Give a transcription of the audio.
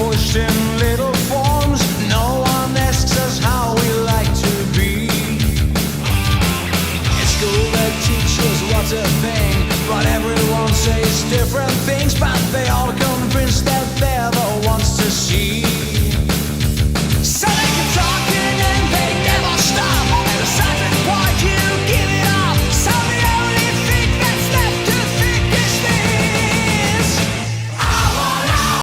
pushed in little forms. No one asks us how we like to be. In school they teach us what's a thing, but everyone says different things. But they all convinced that they're the ones to see.